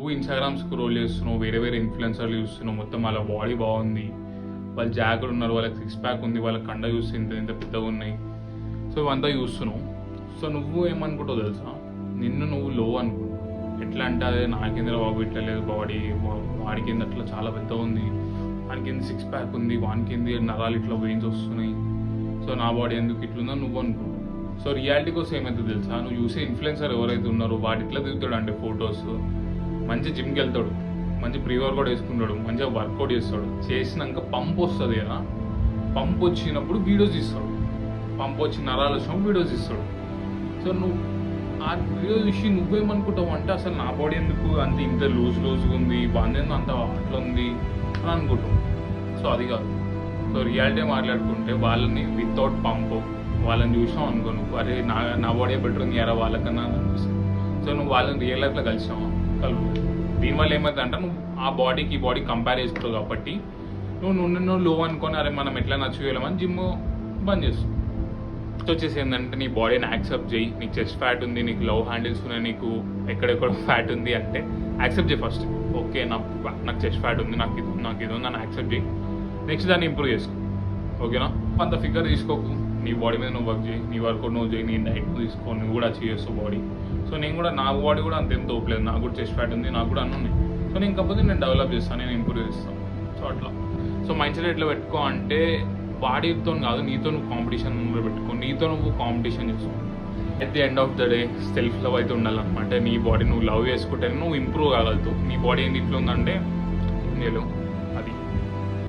నువ్వు Instagram scroll చేస్తున్నావు, వేరే వేరే ఇన్ఫ్లుయెన్సర్లు చూస్తున్నావు, మొత్తం వాళ్ళ బాడీ బాగుంది, వాళ్ళు జాగ్రత్త ఉన్నారు, వాళ్ళకి సిక్స్ ప్యాక్ ఉంది, వాళ్ళ కండ చూస్తే ఇంత ఇంత పెద్దగా ఉన్నాయి. సో ఇవంతా చూస్తున్నావు. సో నువ్వు ఏమనుకుంటావు తెలుసా, నిన్ను నువ్వు లో అనుకుంటావు. ఎట్లా అంటే అదే నాకేంద్ర బాబు ఇట్లా లేదు బాడీ, వాడి కింద అట్లా చాలా పెద్దగా ఉంది, వానికి కింద సిక్స్ ప్యాక్ ఉంది, వానికి కింద నరాలు ఇట్లా వెయిన్స్ వస్తున్నాయి, సో నా బాడీ ఎందుకు ఇట్లుందో నువ్వు అనుకుంటావు. సో రియాలిటీ కోసం ఏమైతే తెలుసా, నువ్వు చూసే ఇన్ఫ్లుయెన్సర్ ఎవరైతే ఉన్నారో వాడు ఇట్లా దిగుతాడు అంటే ఫొటోస్, మంచి జిమ్కి వెళ్తాడు, మంచి ప్రీ వర్కౌట్ వేసుకుంటాడు, మంచిగా వర్కౌట్ చేస్తాడు, చేసినాక పంప్ వస్తుంది కదా, పంప్ వచ్చినప్పుడు వీడియోస్ ఇస్తాడు, పంప్ వచ్చి నరాలు వచ్చినప్పుడు వీడియోస్ ఇస్తాడు. సో నువ్వు ఆ వీడియో చూసి నువ్వేమనుకుంటావు అంటే అసలు నా బాడీ ఎందుకు అంత ఇంత లూజ్గా ఉంది, బాగుంది అంత అట్లా ఉంది అని అనుకుంటావు. సో అది కాదు. సో రియాలిటీ మాట్లాడుకుంటే వాళ్ళని వితౌట్ పంప్ వాళ్ళని చూసావు అనుకో, నువ్వు అరే నా బాడీ బెటర్ ఉంది ఎరా వాళ్ళకన్నా అనిపిస్తుంది. సో నువ్వు వాళ్ళని రియల్ లైఫ్లో కలిసావు కలుపు. దీనివల్ల ఏమవుతుంది అంటే నువ్వు ఆ బాడీకి ఈ బాడీ కంపేర్ చేసుకుంటావు కాబట్టి నువ్వు లో అనుకొని అరే మనం ఎట్లా నచ్చగలమని జిమ్ బంద్ చేస్తావు. వచ్చేసి ఏంటంటే నీ బాడీని యాక్సెప్ట్ చేయి. నీకు చెస్ట్ ఫ్యాట్ ఉంది, నీకు లవ్ హ్యాండిల్స్ ఉన్నాయి, నీకు ఎక్కడెక్కడ ఫ్యాట్ ఉంది అంటే యాక్సెప్ట్ చేయి ఫస్ట్. ఓకే నాకు చెస్ట్ ఫ్యాట్ ఉంది, నాకు ఇది ఉంది అని యాక్సెప్ట్ చేయి. నెక్స్ట్ దాన్ని ఇంప్రూవ్ చేసుకో. ఓకేనా? అంత ఫిగర్ తీసుకోకు, నీ బాడీ మీద నువ్వు వర్క్ చేయి, నీ వర్కౌట్ నువ్వు చేయి, నీ డైట్ తీసుకో, నువ్వు కూడా అచీవ్ చేస్తావు బాడీ. సో నేను కూడా నా బాడీ కూడా అంతేం తోపలేదు, నాకు కూడా చెస్ట్ ఫ్యాట్ ఉంది, నాకు కూడా అన్నీ ఉన్నాయి. సో నేను కాకపోతే నేను డెవలప్ చేస్తాను, నేను ఇంప్రూవ్ చేస్తాను. సో అట్లా. సో మైండ్ సెట్ ఎట్లా పెట్టుకో అంటే బాడీతో కాదు, నీతో నువ్వు కాంపిటీషన్ పెట్టుకో, నీతో నువ్వు కాంపిటీషన్ చేసుకో. At the end of the day self love అయితే ఉండాలన్నమాట. నీ బాడీ నువ్వు లవ్ చేసుకుంటే నువ్వు ఇంప్రూవ్ కాగలుగుతావు. నీ బాడీ ఏంటి ఇట్లా ఉందంటే ఏం చేయలేవు.